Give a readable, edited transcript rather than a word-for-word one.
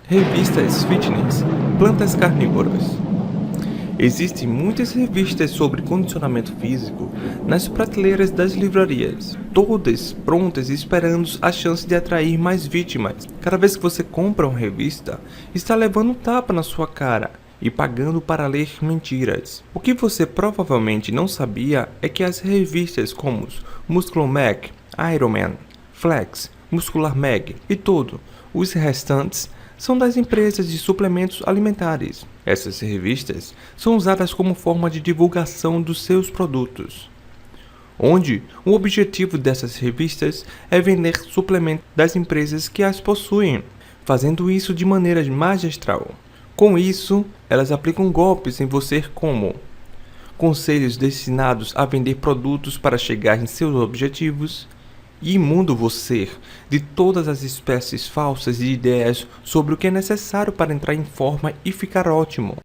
Revistas fitness, plantas carnívoras. Existem muitas revistas sobre condicionamento físico nas prateleiras das livrarias, todas prontas e esperando a chance de atrair mais vítimas. Cada vez que você compra uma revista, está levando um tapa na sua cara e pagando para ler mentiras. O que você provavelmente não sabia é que as revistas como Muscle Mag, Iron Man, Flex, Muscular Mag e tudo, os restantes, são das empresas de suplementos alimentares. Essas revistas são usadas como forma de divulgação dos seus produtos, onde o objetivo dessas revistas é vender suplementos das empresas que as possuem, fazendo isso de maneira magistral. Com isso, elas aplicam golpes em você como conselhos destinados a vender produtos para chegar em seus objetivos, e imundo você de todas as espécies falsas de ideias sobre o que é necessário para entrar em forma e ficar ótimo.